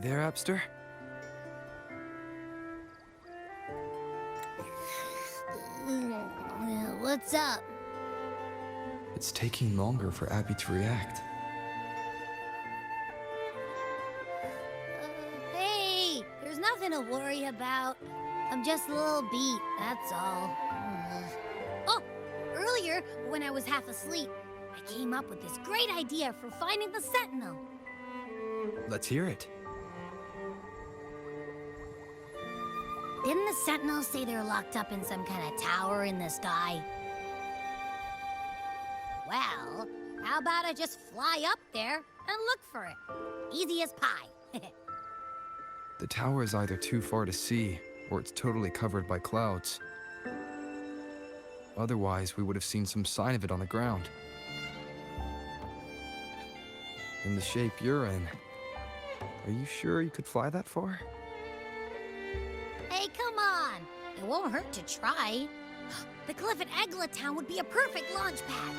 there, Abster? What's up? It's taking longer for Abby to react. Hey, there's nothing to worry about. I'm just a little beat, that's all. Oh, earlier, when I was half asleep, I came up with this great idea for finding the Sentinel. Let's hear it. Didn't the Sentinels say they're locked up in some kind of tower in the sky? Well, how about I just fly up there and look for it? Easy as pie. The tower is either too far to see, or it's totally covered by clouds. Otherwise, we would have seen some sign of it on the ground. In the shape you're in, are you sure you could fly that far? Hey, come on! It won't hurt to try. The cliff at Egla Town would be a perfect launch pad.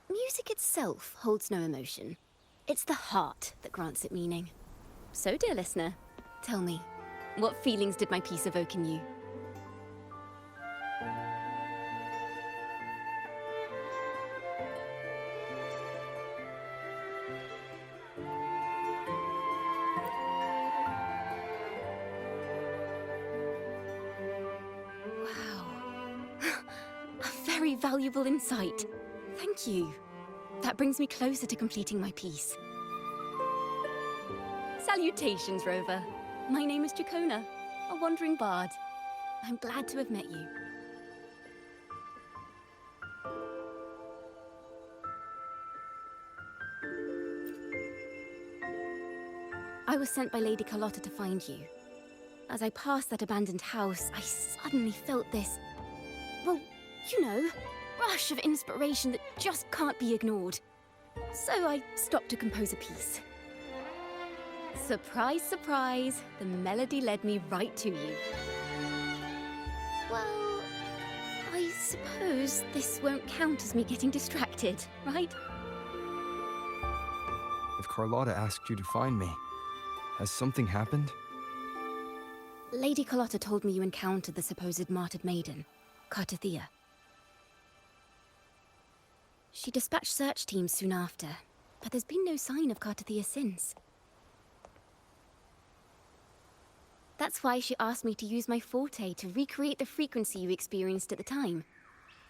Music itself holds no emotion. It's the heart that grants it meaning. So, dear listener, tell me, what feelings did my piece evoke in you? Wow. A very valuable insight. Thank you. That brings me closer to completing my piece. Salutations, Rover. My name is Jacona, a wandering bard. I'm glad to have met you. I was sent by Lady Carlotta to find you. As I passed that abandoned house, I suddenly felt this... well, you know, rush of inspiration that just can't be ignored. So I stopped to compose a piece. Surprise, surprise, the melody led me right to you. Well, I suppose this won't count as me getting distracted, right? If Carlotta asked you to find me, has something happened? Lady Carlotta told me you encountered the supposed martyred maiden, Cartathea. She dispatched search teams soon after, but there's been no sign of Cartathea since. That's why she asked me to use my forte to recreate the frequency you experienced at the time,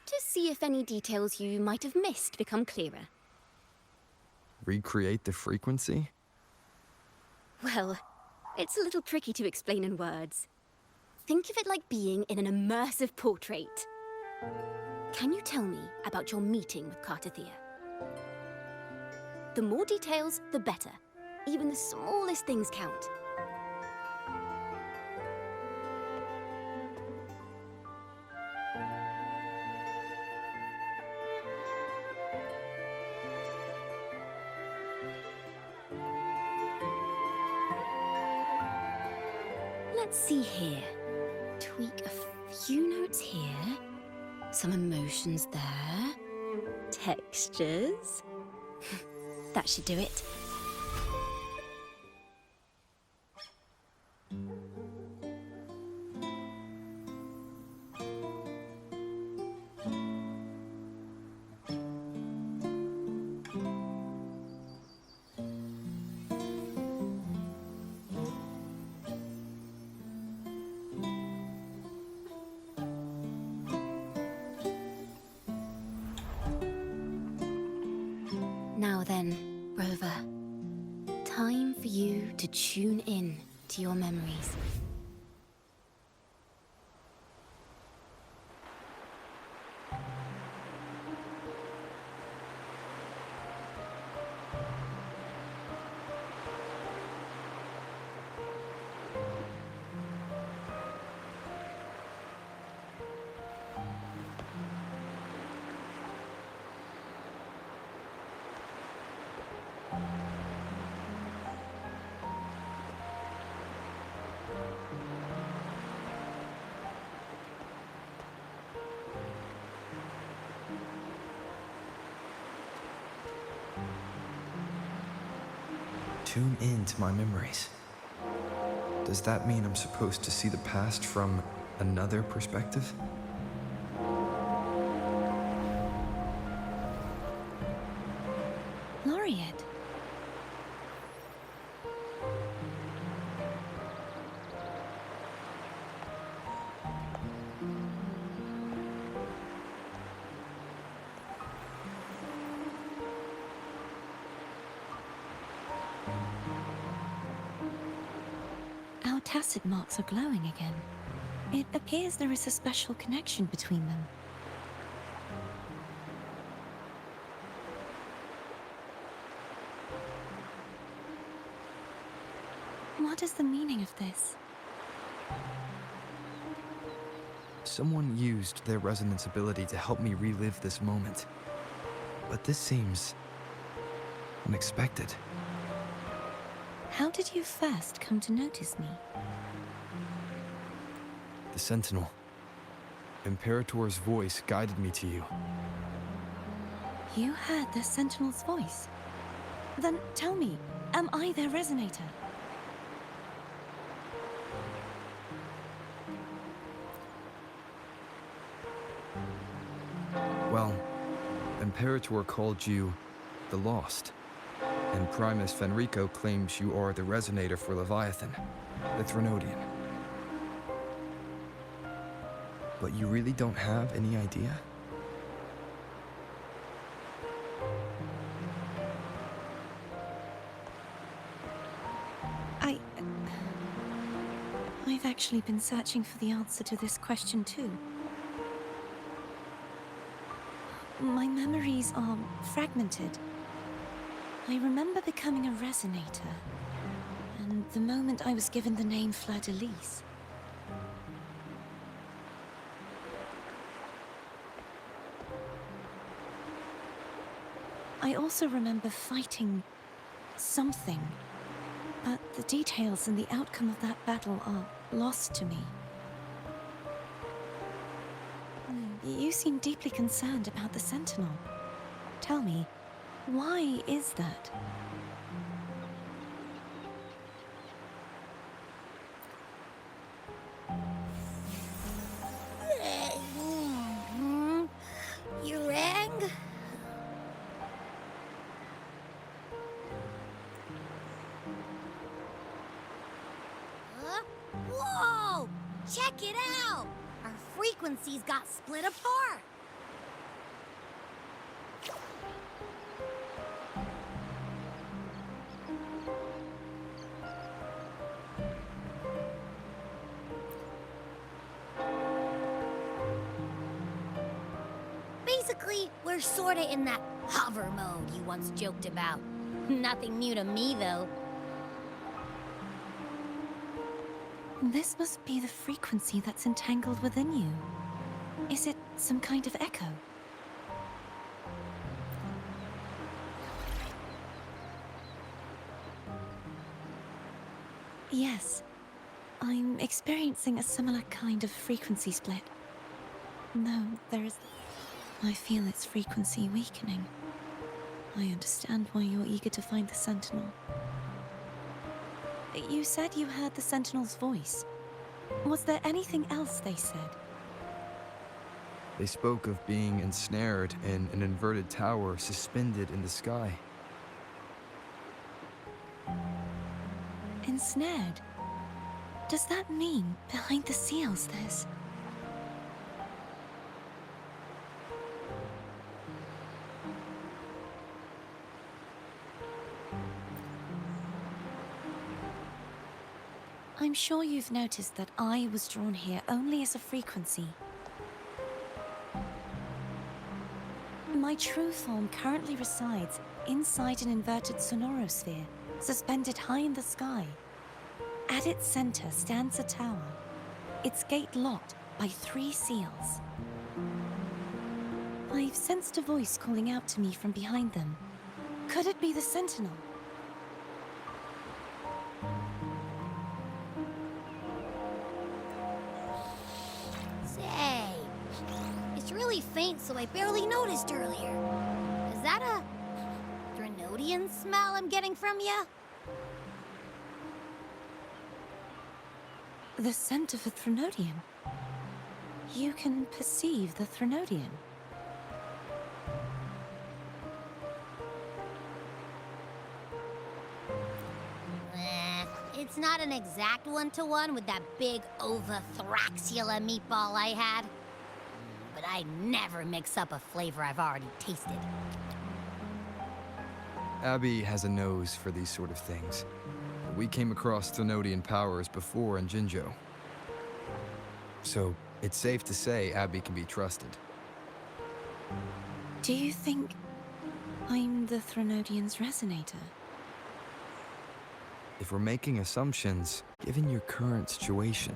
to see if any details you might have missed become clearer. Recreate the frequency? Well, it's a little tricky to explain in words. Think of it like being in an immersive portrait. Can you tell me about your meeting with Cartathea? The more details, the better. Even the smallest things count. Let's see here. Tweak a few notes here. Some emotions there. Textures. That should do it. Now then, Rover. Time for you to tune in to your memories. Tune in to my memories. Does that mean I'm supposed to see the past from another perspective? Laureate. Our tacit marks are glowing again. It appears there is a special connection between them. What is the meaning of this? Someone used their resonance ability to help me relive this moment. But this seems unexpected. How did you first come to notice me? The Sentinel. Imperator's voice guided me to you. You heard the Sentinel's voice? Then tell me, am I their resonator? Well, Imperator called you the Lost, and Primus Fenrico claims you are the resonator for Leviathan, the Threnodian. But you really don't have any idea? I've actually been searching for the answer to this question too. My memories are fragmented. I remember becoming a resonator, and the moment I was given the name Fleur-de-Lis. I also remember fighting something, but the details and the outcome of that battle are lost to me. You seem deeply concerned about the Sentinel. Tell me, why is that? You rang? Huh? Whoa! Check it out! Our frequencies got split apart. Basically, we're sorta in that hover mode you once joked about. Nothing new to me, though. This must be the frequency that's entangled within you. Is it some kind of echo? Yes. I'm experiencing a similar kind of frequency split. No, there is... I feel its frequency weakening. I understand why you're eager to find the Sentinel. You said you heard the Sentinel's voice. Was there anything else they said? They spoke of being ensnared in an inverted tower suspended in the sky. Ensnared? Does that mean behind the seals there's... I'm sure you've noticed that I was drawn here only as a frequency. My true form currently resides inside an inverted sonorosphere, suspended high in the sky. At its center stands a tower, its gate locked by 3 seals. I've sensed a voice calling out to me from behind them. Could it be the Sentinel? Say, it's really faint, so I barely noticed earlier. Is that a Threnodian smell I'm getting from you? The scent of a Threnodian. You can perceive the Threnodian. It's not an exact one-to-one with that big Ovathraxula meatball I had. But I never mix up a flavor I've already tasted. Abby has a nose for these sort of things. We came across Threnodian powers before in Jinzhou. So, it's safe to say Abby can be trusted. Do you think I'm the Threnodian's resonator? If we're making assumptions, given your current situation,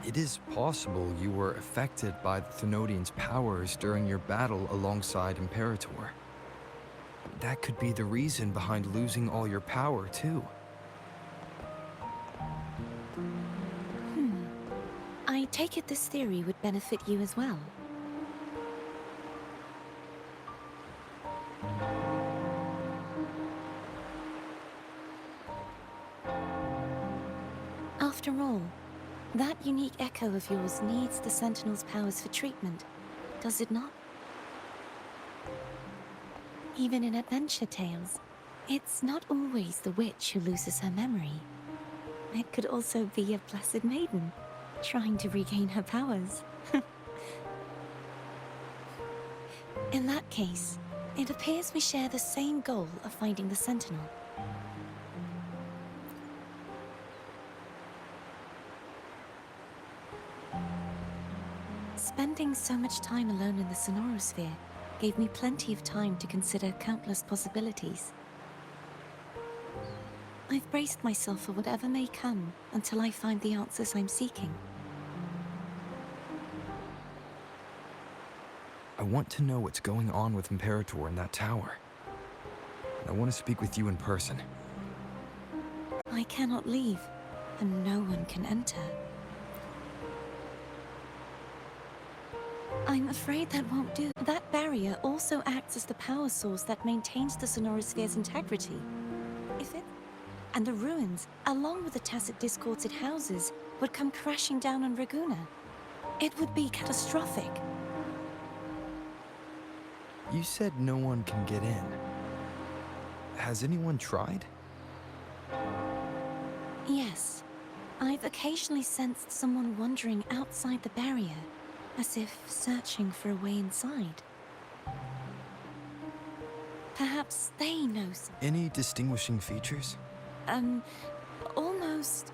it is possible you were affected by the Threnodian's powers during your battle alongside Imperator. That could be the reason behind losing all your power, too. I take it this theory would benefit you as well. After all, that unique echo of yours needs the Sentinel's powers for treatment, does it not? Even in adventure tales, it's not always the witch who loses her memory. It could also be a blessed maiden, trying to regain her powers. In that case, it appears we share the same goal of finding the Sentinel. Spending so much time alone in the sonorosphere gave me plenty of time to consider countless possibilities. I've braced myself for whatever may come until I find the answers I'm seeking. I want to know what's going on with Imperator in that tower. I want to speak with you in person. I cannot leave, and no one can enter. I'm afraid that won't do. That barrier also acts as the power source that maintains the sonorosphere's integrity. If it... And the ruins, along with the tacit discords it houses, would come crashing down on Raguna. It would be catastrophic. You said no one can get in. Has anyone tried? Yes. I've occasionally sensed someone wandering outside the barrier, as if searching for a way inside. Perhaps they know Any distinguishing features? almost...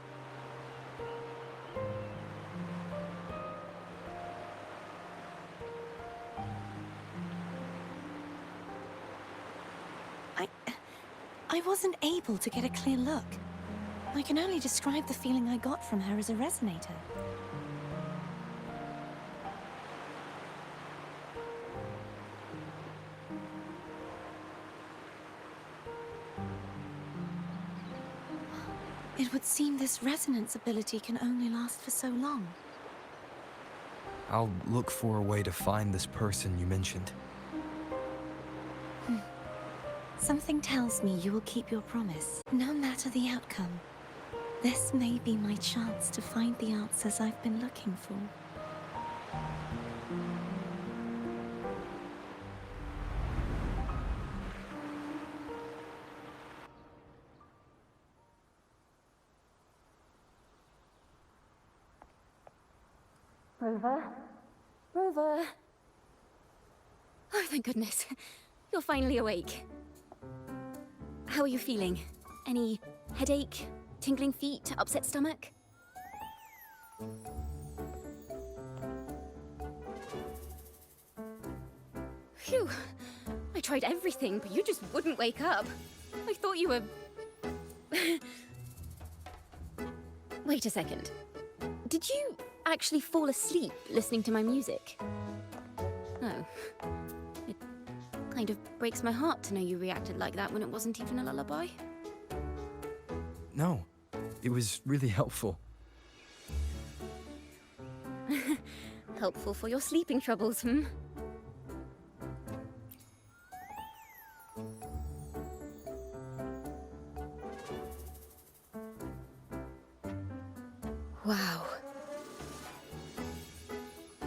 I wasn't able to get a clear look. I can only describe the feeling I got from her as a resonator. It would seem this resonance ability can only last for so long. I'll look for a way to find this person you mentioned. Something tells me you will keep your promise, no matter the outcome. This may be my chance to find the answers I've been looking for. Rover? Rover? Oh, thank goodness. You're finally awake. How are you feeling? Any headache, tingling feet, upset stomach? Phew. I tried everything, but you just wouldn't wake up. I thought you were... Wait a second. Did you actually fall asleep listening to my music? Oh. It kind of breaks my heart to know you reacted like that when it wasn't even a lullaby. No, it was really helpful. Helpful for your sleeping troubles, hmm? Wow.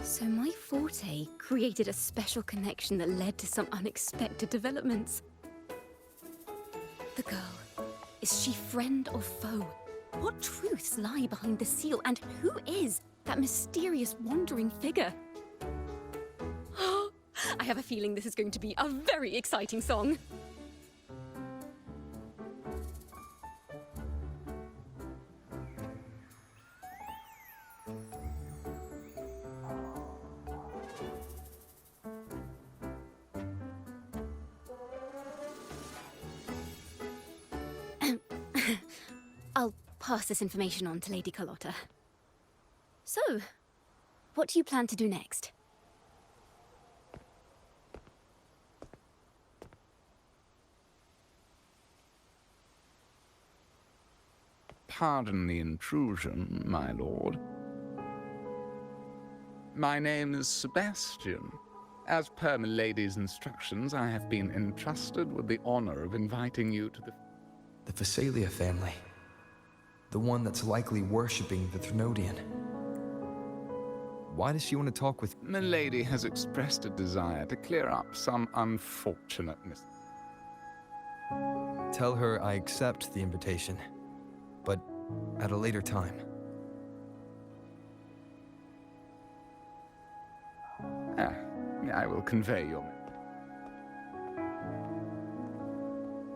So my forte created a special connection that led to some unexpected developments. The girl, is she friend or foe? What truths lie behind the seal, and who is that mysterious wandering figure? I have a feeling this is going to be a very exciting song. I'll pass this information on to Lady Carlotta. So, what do you plan to do next? Pardon the intrusion, my lord. My name is Sebastian. As per milady's instructions, I have been entrusted with the honor of inviting you to The Phasalia family. The one that's likely worshipping the Thrunodian. Why does she want to talk with... Milady has expressed a desire to clear up some unfortunate Tell her I accept the invitation, but at a later time. I will convey your...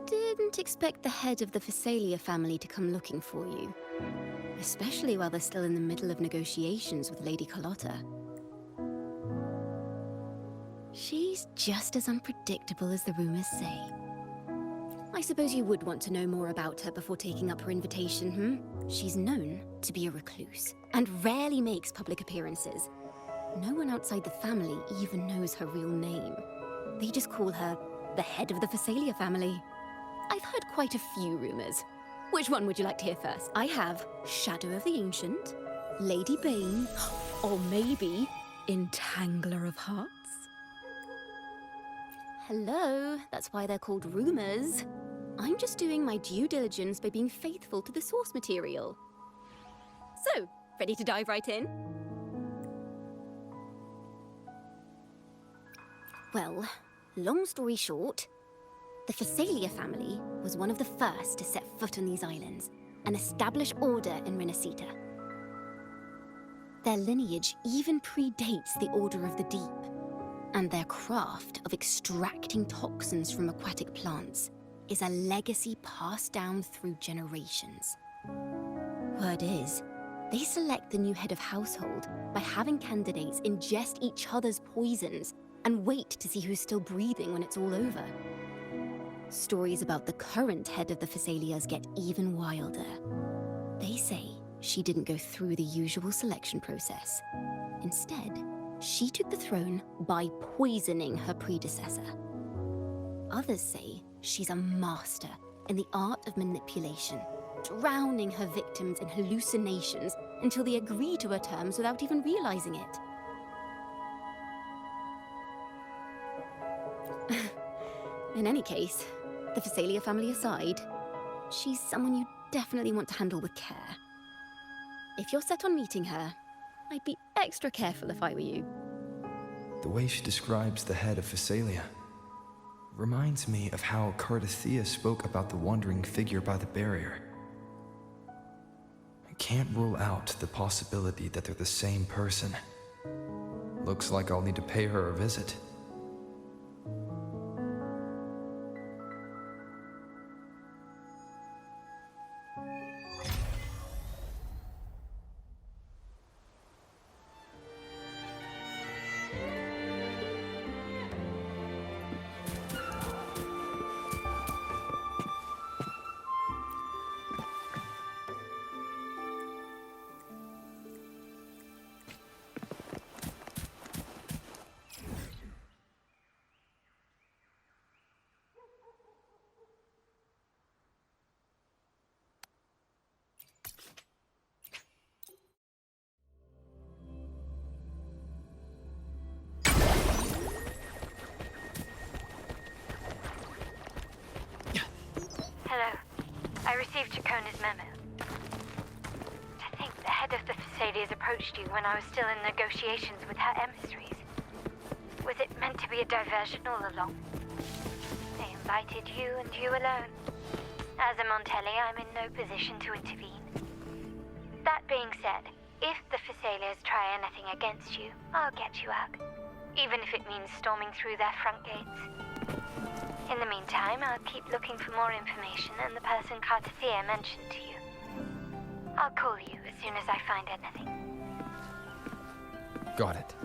Didn't expect the head of the Phasalia family to come looking for you. Especially while they're still in the middle of negotiations with Lady Carlotta. She's just as unpredictable as the rumors say. I suppose you would want to know more about her before taking up her invitation, hmm? She's known to be a recluse, and rarely makes public appearances. No one outside the family even knows her real name. They just call her the head of the Phasalia family. I've heard quite a few rumors. Which one would you like to hear first? I have Shadow of the Ancient, Lady Bane, or maybe Entangler of Hearts? Hello, that's why they're called rumors. I'm just doing my due diligence by being faithful to the source material. So, ready to dive right in? Well, long story short, the Phasalia family was one of the first to set foot on these islands and establish order in Renacita. Their lineage even predates the Order of the Deep, and their craft of extracting toxins from aquatic plants is a legacy passed down through generations. Word is, they select the new head of household by having candidates ingest each other's poisons and wait to see who's still breathing when it's all over. Stories about the current head of the Phasalias get even wilder. They say she didn't go through the usual selection process. Instead, she took the throne by poisoning her predecessor. Others say she's a master in the art of manipulation, drowning her victims in hallucinations until they agree to her terms without even realizing it. In any case, the Phasalia family aside, she's someone you definitely want to handle with care. If you're set on meeting her, I'd be extra careful if I were you. The way she describes the head of Phasalia reminds me of how Cardathea spoke about the wandering figure by the barrier. I can't rule out the possibility that they're the same person. Looks like I'll need to pay her a visit. received Chacona's memo. To think the head of the Thessalians approached you when I was still in negotiations with her emissaries. Was it meant to be a diversion all along? They invited you and you alone. As a Montelli, I'm in no position to intervene. That being said, if the Thessalians try anything against you, I'll get you out. Even if it means storming through their front gates. In the meantime, I'll keep looking for more information and the person Cartathea mentioned to you. I'll call you as soon as I find anything. Got it.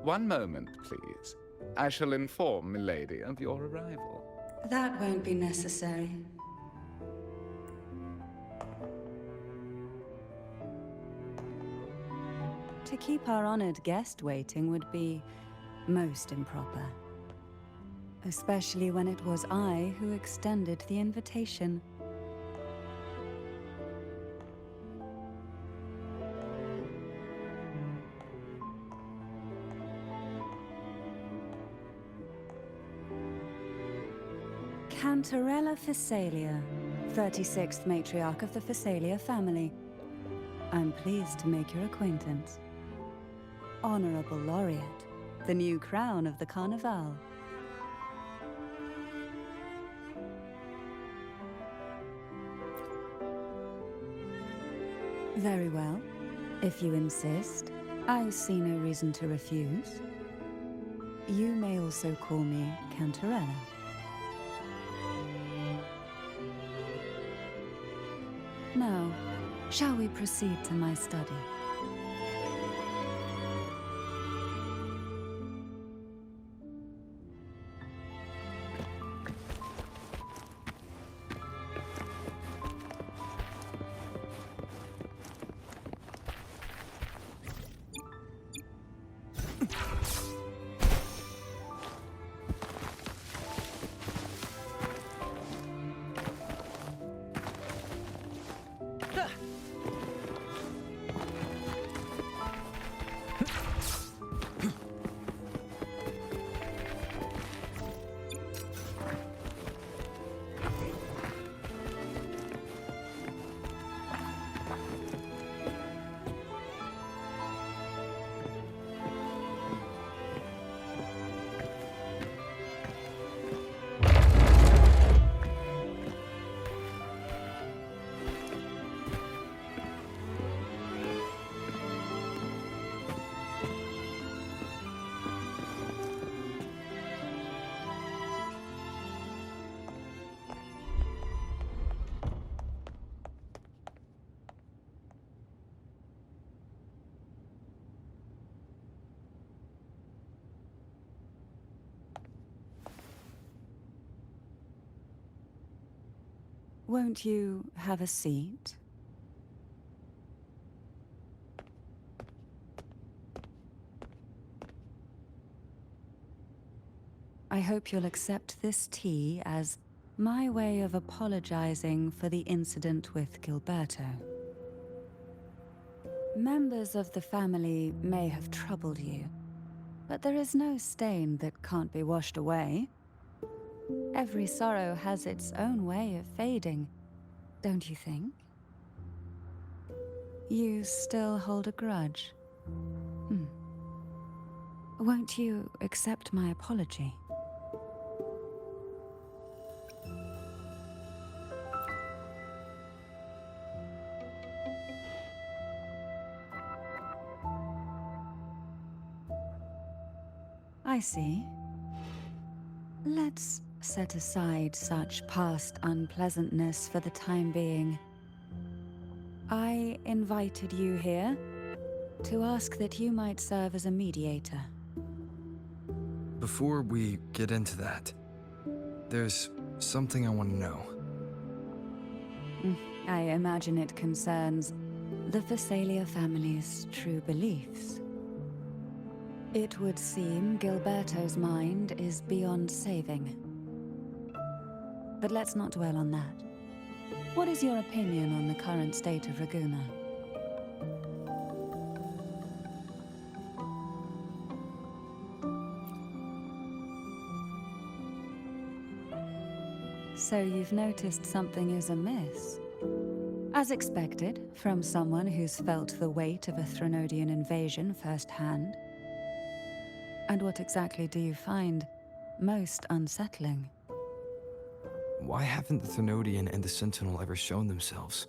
One moment, please. I shall inform Milady of your arrival. That won't be necessary. To keep our honored guest waiting would be most improper. Especially when it was I who extended the invitation. Cantarella Thessalia, 36th matriarch of the Thessalia family. I'm pleased to make your acquaintance. Honorable Laureate, the new crown of the Carnival. Very well. If you insist, I see no reason to refuse. You may also call me Cantarella. Now, shall we proceed to my study? Won't you have a seat? I hope you'll accept this tea as my way of apologizing for the incident with Gilberto. Members of the family may have troubled you, but there is no stain that can't be washed away. Every sorrow has its own way of fading, don't you think? You still hold a grudge? Won't you accept my apology? I see. Let's set aside such past unpleasantness for the time being. I invited you here to ask that you might serve as a mediator. Before we get into that, there's something I want to know. I imagine it concerns the Phasalia family's true beliefs. It would seem Gilberto's mind is beyond saving. But let's not dwell on that. What is your opinion on the current state of Raguna? So you've noticed something is amiss? As expected, from someone who's felt the weight of a Threnodian invasion firsthand. And what exactly do you find most unsettling? Why haven't the Threnodian and the Sentinel ever shown themselves?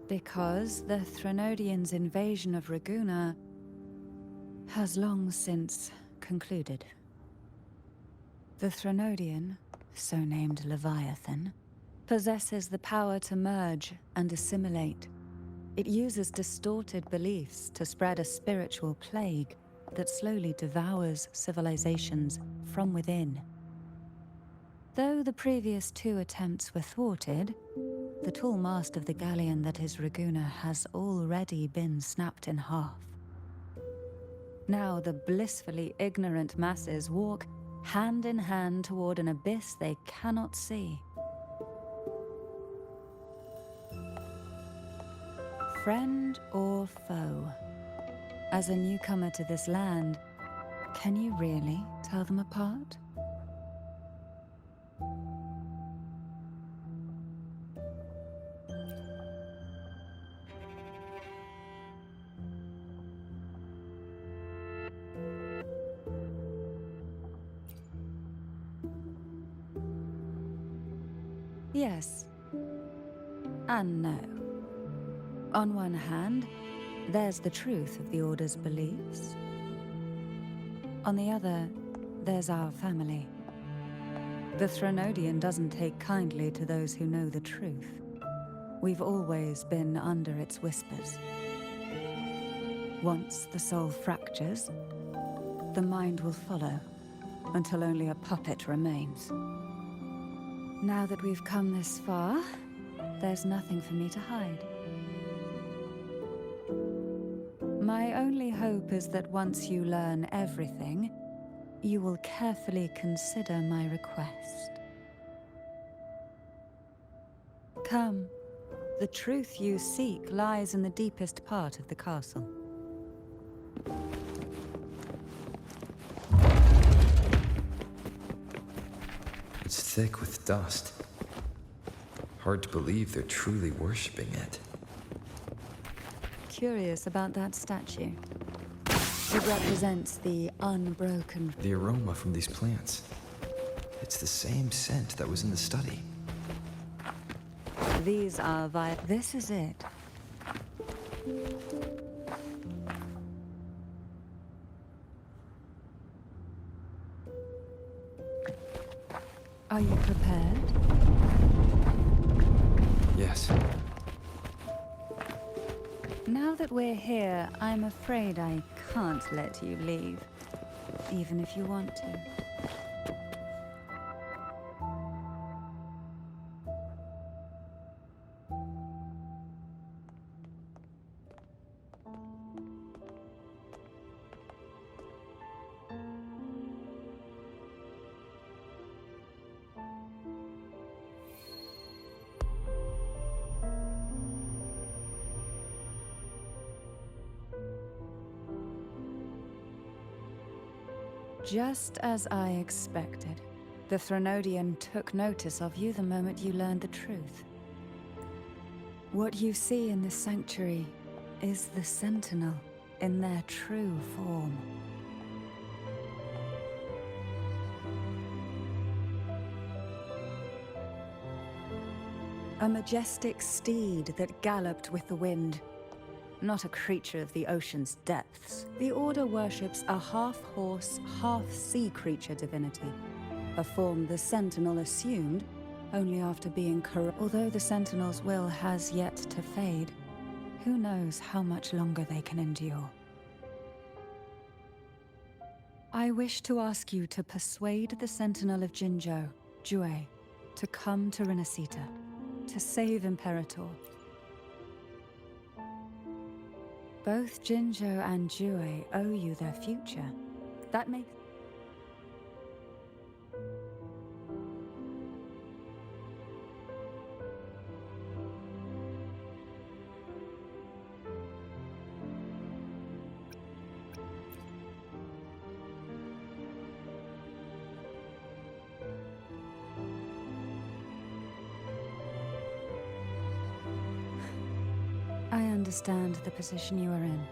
Because the Threnodians' invasion of Raguna has long since concluded. The Threnodian, so named Leviathan, possesses the power to merge and assimilate. It uses distorted beliefs to spread a spiritual plague that slowly devours civilizations from within. Though the previous two attempts were thwarted, the tall mast of the galleon that is Raguna has already been snapped in half. Now the blissfully ignorant masses walk hand in hand toward an abyss they cannot see. Friend or foe? As a newcomer to this land, can you really tell them apart? Yes. And no. On one hand, there's the truth of the Order's beliefs. On the other, there's our family. The Threnodian doesn't take kindly to those who know the truth. We've always been under its whispers. Once the soul fractures, the mind will follow, until only a puppet remains. Now that we've come this far, there's nothing for me to hide. My only hope is that once you learn everything, you will carefully consider my request. Come, the truth you seek lies in the deepest part of the castle. It's thick with dust. Hard to believe they're truly worshipping it. Curious about that statue. It represents the unbroken... The aroma from these plants. It's the same scent that was in the study. These are This is it. Are you prepared? Yes. Now that we're here, I'm afraid I can't let you leave, even if you want to. Just as I expected, the Threnodian took notice of you the moment you learned the truth. What you see in this sanctuary is the Sentinel in their true form. A majestic steed that galloped with the wind. Not a creature of the ocean's depths. The Order worships a half-horse, half-sea creature divinity, a form the Sentinel assumed only after being corrupted. Although the Sentinel's will has yet to fade, who knows how much longer they can endure. I wish to ask you to persuade the Sentinel of Jinzhou, Jue, to come to Renacita, to save Imperator. Both Jinzhou and Jue owe you their future. That makes... I understand the position you are in.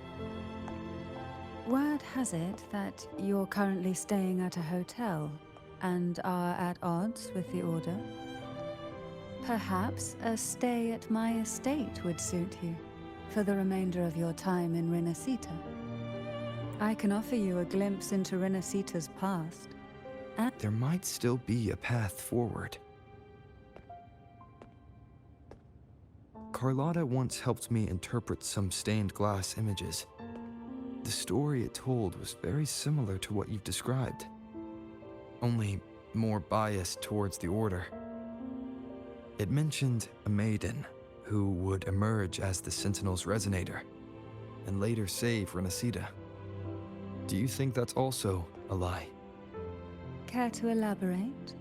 Word has it that you're currently staying at a hotel and are at odds with the Order. Perhaps a stay at my estate would suit you for the remainder of your time in Renacita. I can offer you a glimpse into Renacita's past. And There might still be a path forward. Carlotta once helped me interpret some stained glass images. The story it told was very similar to what you've described, only more biased towards the Order. It mentioned a maiden who would emerge as the Sentinel's resonator and later save Renacita. Do you think that's also a lie? care to elaborate?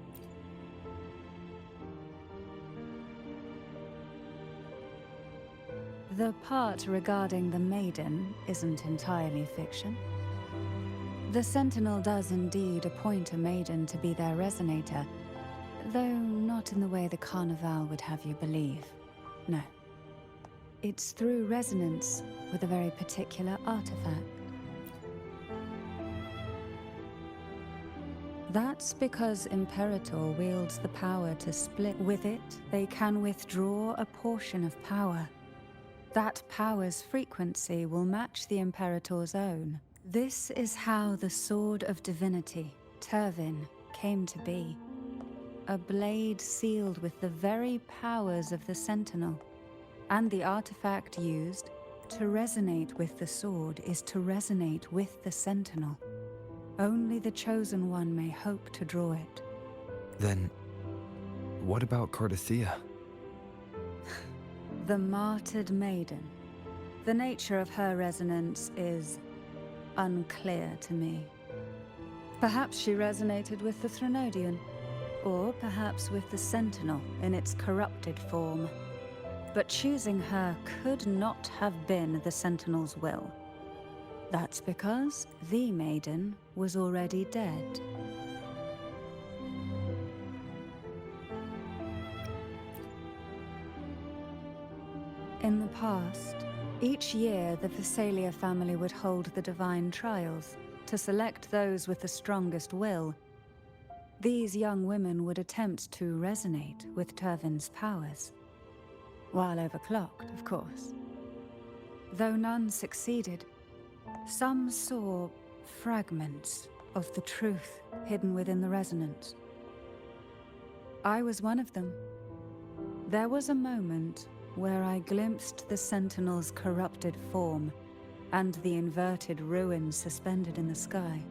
The part regarding the Maiden isn't entirely fiction. The Sentinel does indeed appoint a Maiden to be their resonator, though not in the way the Carnival would have you believe. No. It's through resonance with a very particular artifact. That's because Imperator wields the power to split. With it, they can withdraw a portion of power. That power's frequency will match the Imperator's own. This is how the Sword of Divinity, Turvin, came to be. A blade sealed with the very powers of the Sentinel. And the artifact used to resonate with the sword is to resonate with the Sentinel. Only the Chosen One may hope to draw it. Then, what about Cardothea? The martyred maiden. The nature of her resonance is unclear to me. Perhaps she resonated with the Threnodian, or perhaps with the Sentinel in its corrupted form. But choosing her could not have been the Sentinel's will. That's because the Maiden was already dead. In the past, each year the Phasalia family would hold the divine trials to select those with the strongest will. These young women would attempt to resonate with Turvin's powers. While overclocked, of course. Though none succeeded, some saw fragments of the truth hidden within the resonance. I was one of them. There was a moment where I glimpsed the Sentinel's corrupted form and the inverted ruins suspended in the sky.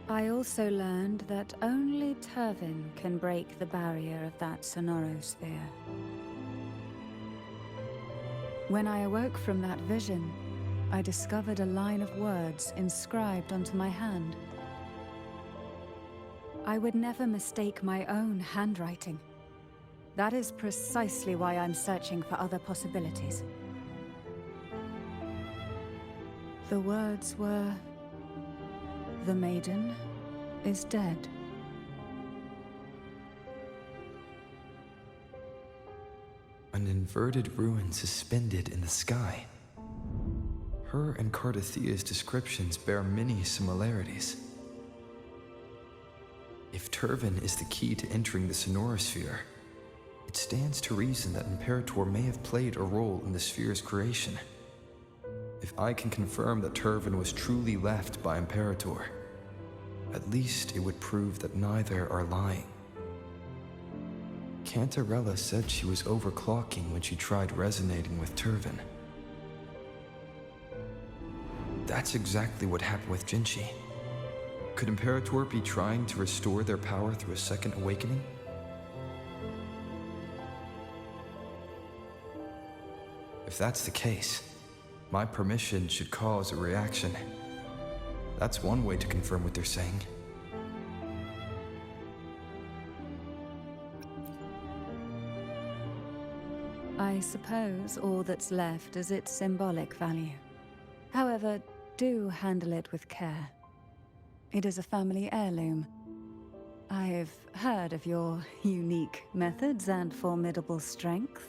I also learned that only Turvin can break the barrier of that sonorosphere. When I awoke from that vision, I discovered a line of words inscribed onto my hand. I would never mistake my own handwriting. That is precisely why I'm searching for other possibilities. The words were, "The Maiden is dead." An inverted ruin suspended in the sky. Her and Cardothea's descriptions bear many similarities. If Turvin is the key to entering the sonorosphere, it stands to reason that Imperator may have played a role in the sphere's creation. If I can confirm that Turvin was truly left by Imperator, at least it would prove that neither are lying. Cantarella said she was overclocking when she tried resonating with Turvin. That's exactly what happened with Jinchi. Could Imperator be trying to restore their power through a second awakening? If that's the case, my permission should cause a reaction. That's one way to confirm what they're saying. I suppose all that's left is its symbolic value. However, do handle it with care. It is a family heirloom. I've heard of your unique methods and formidable strength.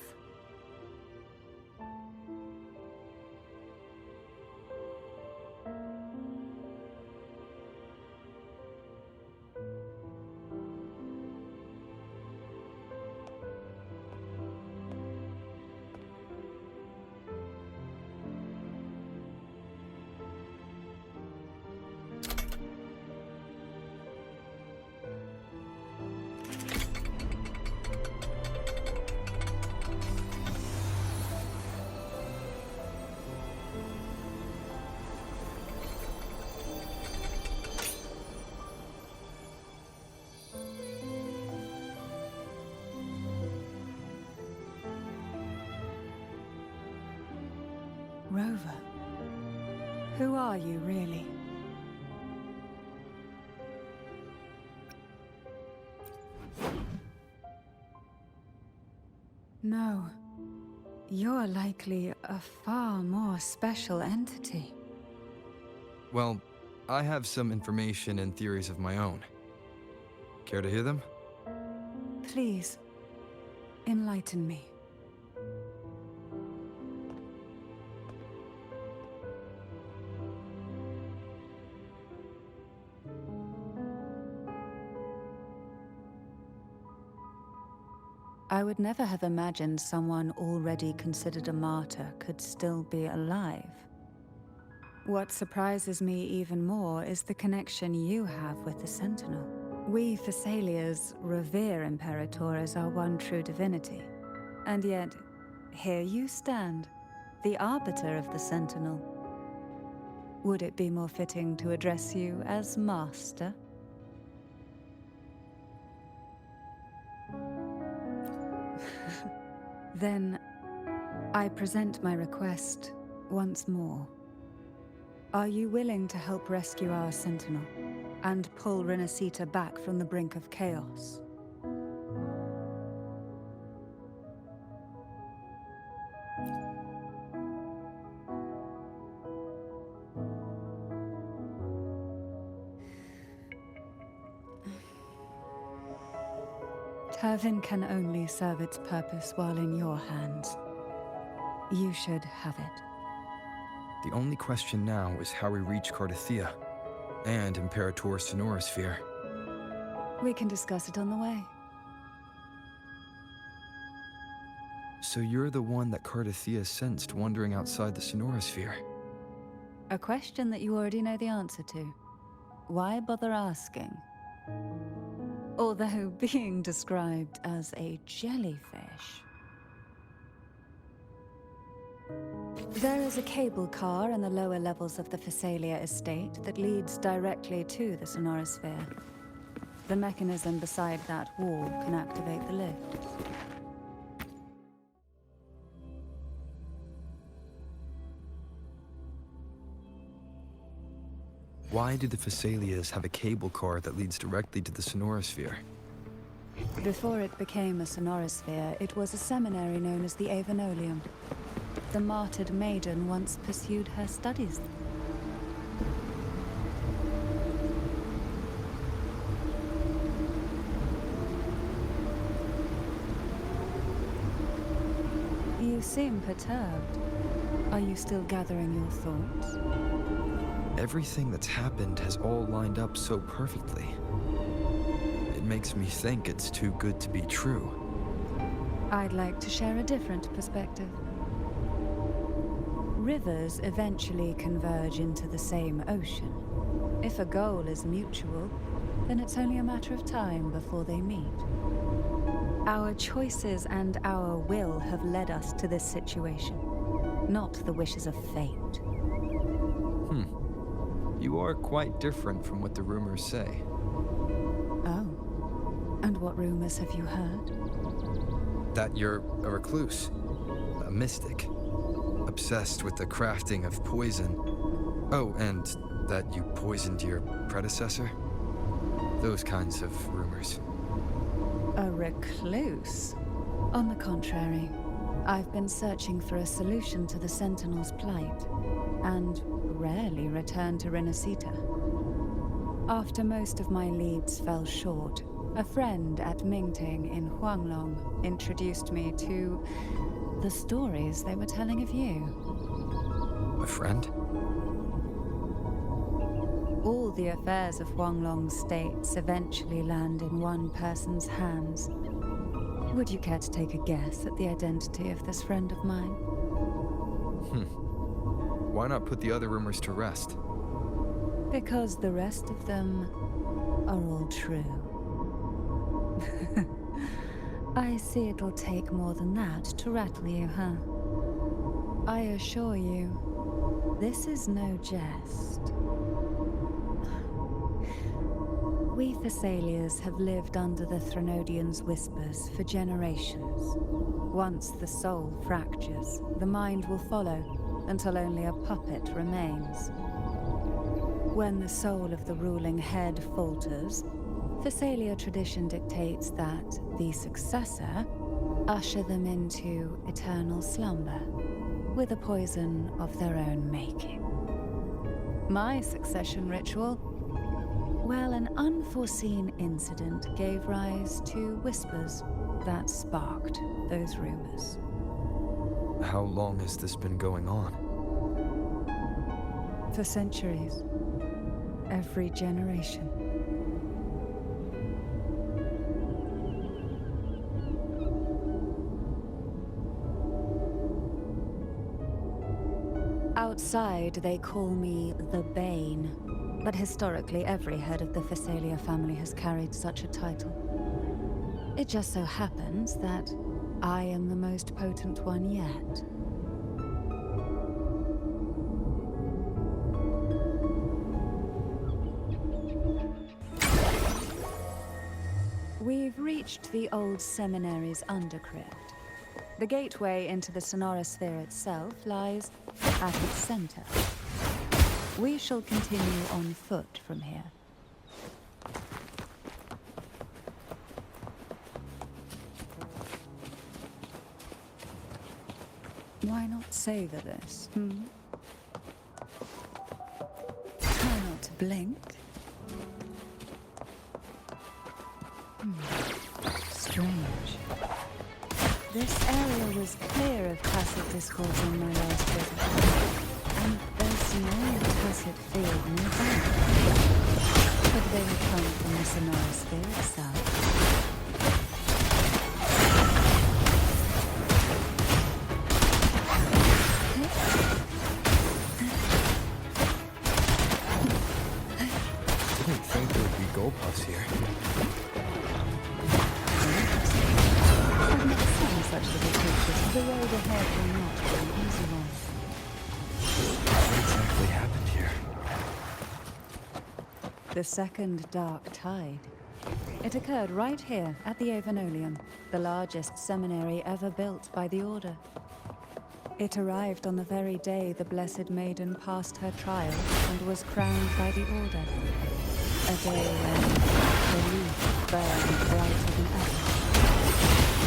Rover, who are you really? No, you're likely a far more special entity. Well, I have some information and theories of my own. Care to hear them? Please, enlighten me. I would never have imagined someone already considered a martyr could still be alive. What surprises me even more is the connection you have with the Sentinel. We Thessalians revere Imperator as our one true divinity. And yet, here you stand, the arbiter of the Sentinel. Would it be more fitting to address you as Master? Then, I present my request once more. Are you willing to help rescue our Sentinel and pull Renacita back from the brink of chaos? Turvin can only serve its purpose while in your hands. You should have it. The only question now is how we reach Cardathia and Imperator's Sonorosphere. We can discuss it on the way. So you're the one that Cardathia sensed wandering outside the Sonorosphere? A question that you already know the answer to. Why bother asking? Although being described as a jellyfish. There is a cable car in the lower levels of the Thessalia estate that leads directly to the Sonorosphere. The mechanism beside that wall can activate the lift. Why do the Thessalias have a cable car that leads directly to the Sonorosphere? Before it became a Sonorosphere, it was a seminary known as the Avenolium. The martyred Maiden once pursued her studies. You seem perturbed. Are you still gathering your thoughts? Everything that's happened has all lined up so perfectly. It makes me think it's too good to be true. I'd like to share a different perspective. Rivers eventually converge into the same ocean. If a goal is mutual, then it's only a matter of time before they meet. Our choices and our will have led us to this situation, not the wishes of fate. You are quite different from what the rumors say. Oh. And what rumors have you heard? That you're a recluse, a mystic, obsessed with the crafting of poison. Oh, and that you poisoned your predecessor? Those kinds of rumors. A recluse? On the contrary, I've been searching for a solution to the Sentinel's plight, and rarely return to Renacita. After most of my leads fell short, a friend at Mingting in Huanglong introduced me to the stories they were telling of you. A friend? All the affairs of Huanglong states eventually land in one person's hands. Would you care to take a guess at the identity of this friend of mine? Why not put the other rumors to rest? Because the rest of them are all true. I see it'll take more than that to rattle you, huh? I assure you, this is no jest. We Thessalians have lived under the Threnodians' whispers for generations. Once the soul fractures, the mind will follow, until only a puppet remains. When the soul of the ruling head falters, Thessalia tradition dictates that the successor usher them into eternal slumber, with a poison of their own making. My succession ritual? Well, an unforeseen incident gave rise to whispers that sparked those rumors. How long has this been going on? For centuries. Every generation. Outside, they call me the Bane, but historically every head of the Thessalia family has carried such a title. It just so happens that I am the most potent one yet. We've reached the old seminary's undercrypt. The gateway into the sonorosphere itself lies at its center. We shall continue on foot from here. Why not savor this, Try not to blink. Strange. This area was clear of tacit discords on my last visit. And there's no tacit field nearby. Could they have come from the sonorosphere itself? Didn't think there would be goalposts here. I've never seen such little creatures. The road ahead will not be an easy one. What exactly happened here? The second dark tide. It occurred right here at the Avenolium, the largest seminary ever built by the Order. It arrived on the very day the Blessed Maiden passed her trial and was crowned by the Order. A day when belief burned brighter than ever.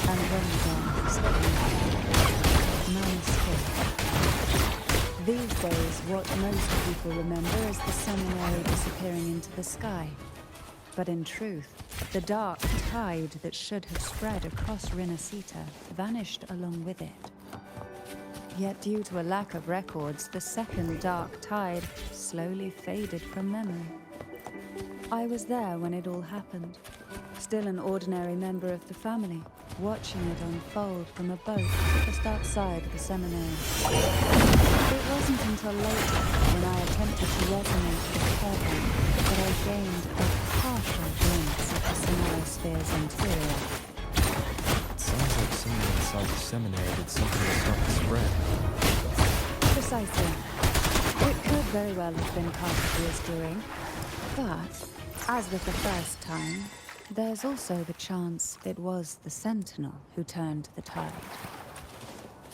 And when the darkness came, none escaped. These days, what most people remember is the seminary disappearing into the sky. But in truth, the dark tide that should have spread across Renacita vanished along with it. Yet due to a lack of records, the second dark tide slowly faded from memory. I was there when it all happened, still an ordinary member of the family, watching it unfold from a boat just outside the seminary. It wasn't until later, when I attempted to resonate with Heaven, that I gained a partial glimpse of the sonorosphere's interior. someone inside the seminary did something to stop the spread. Precisely. It could very well have been Carpentier's doing. But, as with the first time, there's also the chance it was the Sentinel who turned the tide.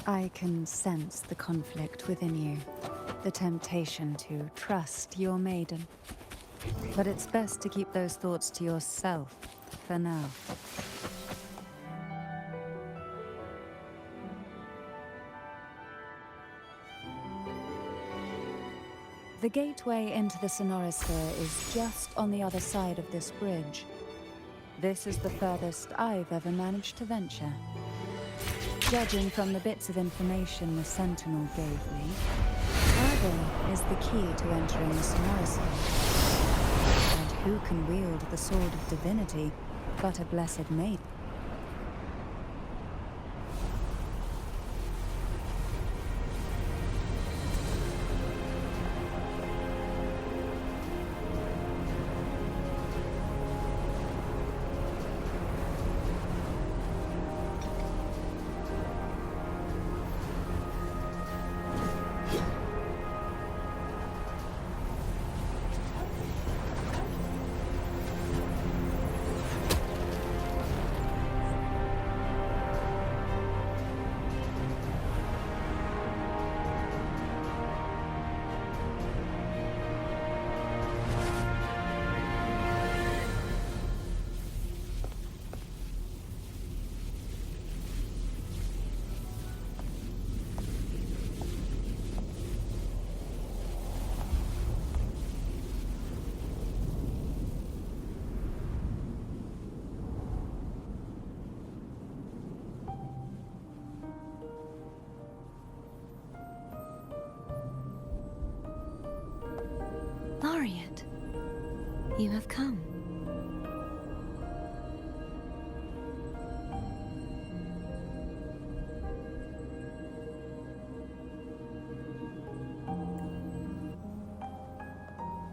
I can sense the conflict within you, the temptation to trust your maiden. But it's best to keep those thoughts to yourself for now. The gateway into the Sonorosphere is just on the other side of this bridge. This is the furthest I've ever managed to venture. Judging from the bits of information the Sentinel gave me, Maiden is the key to entering the Sonorosphere. And who can wield the Sword of Divinity but a Blessed Maiden? Laureate, you have come.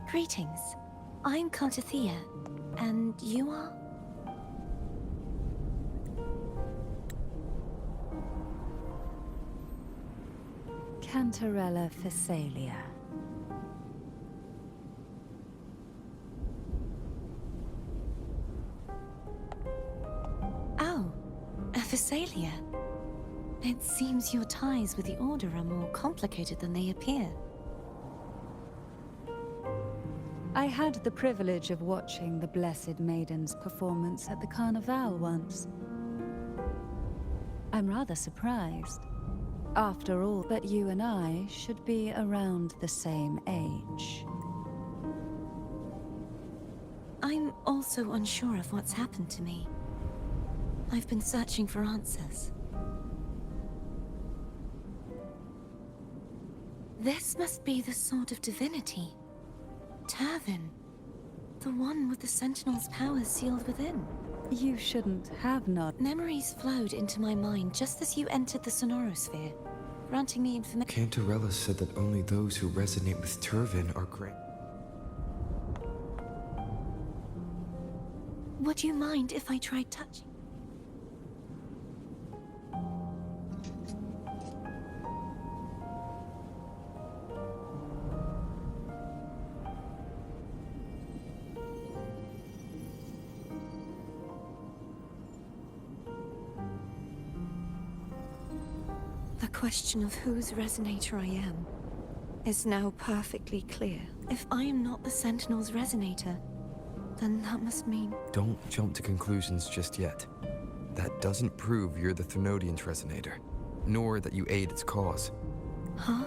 Greetings. I'm Defier, and you are? Cantarella Phasalia. Oh, a Phasalia. It seems your ties with the Order are more complicated than they appear. I had the privilege of watching the Blessed Maiden's performance at the Carnival once. I'm rather surprised. After all, but you and I should be around the same age. I'm also unsure of what's happened to me. I've been searching for answers. This must be the Sword of Divinity. Turvin. The one with the Sentinel's powers sealed within. You shouldn't have not. Memories flowed into my mind just as you entered the Sonorosphere, granting me information. Cantarella said that only those who resonate with Turvin are granted. Would you mind if I tried touching? The question of whose resonator I am is now perfectly clear. If I am not the Sentinel's resonator, then that must mean... Don't jump to conclusions just yet. That doesn't prove you're the Thenodian's resonator, nor that you aid its cause. Huh?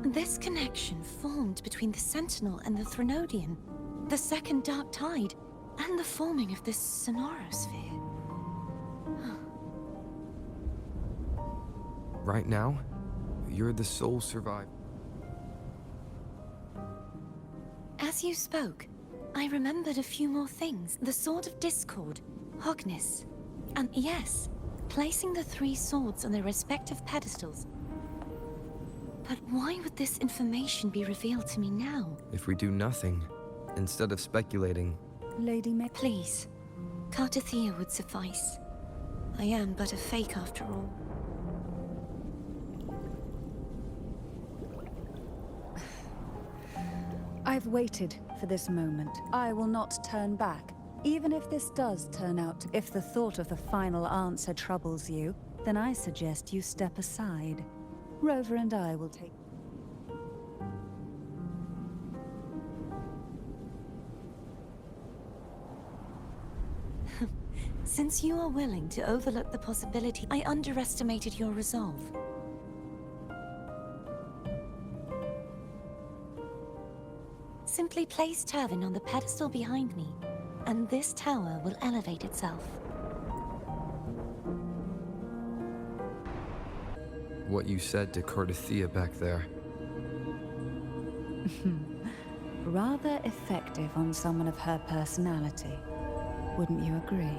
This connection formed between the Sentinel and the Thenodian, the second Dark Tide, and the forming of this Sonorosphere. Right now, you're the sole survivor. As you spoke, I remembered a few more things. The Sword of Discord, Hognis, and yes, placing the three swords on their respective pedestals. But why would this information be revealed to me now? If we do nothing, instead of speculating, Lady May. Please, Cartathea would suffice. I am but a fake after all. I've waited for this moment. I will not turn back, even if this does turn out to... If the thought of the final answer troubles you, then I suggest you step aside. Rover and I will take... Since you are willing to overlook the possibility, I underestimated your resolve. Simply place Turvin on the pedestal behind me, and this tower will elevate itself. What you said to Cartathea back there. Rather effective on someone of her personality. Wouldn't you agree?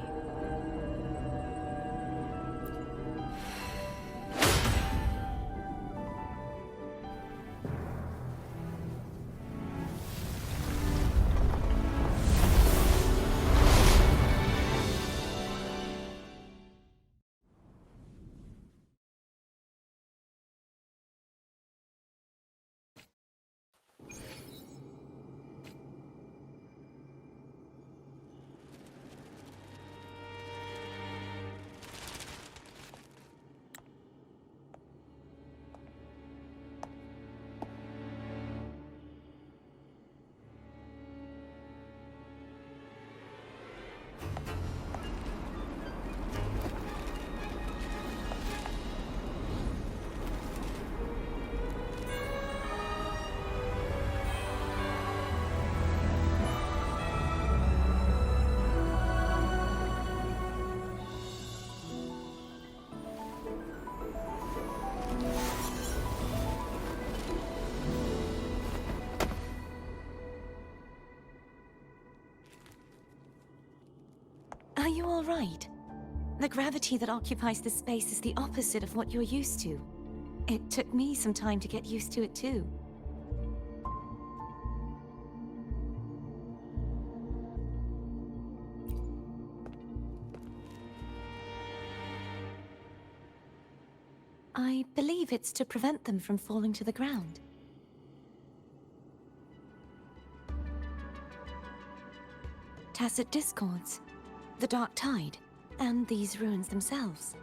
Are you all right? The gravity that occupies this space is the opposite of what you're used to. It took me some time to get used to it too. I believe it's to prevent them from falling to the ground. Tacit discords, the Dark Tide, and these ruins themselves.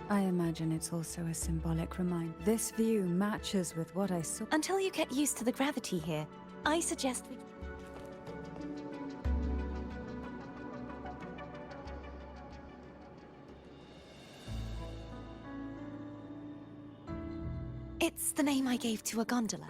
I imagine it's also a symbolic reminder. This view matches with what I saw. Until you get used to the gravity here, I suggest we... It's the name I gave to a gondola.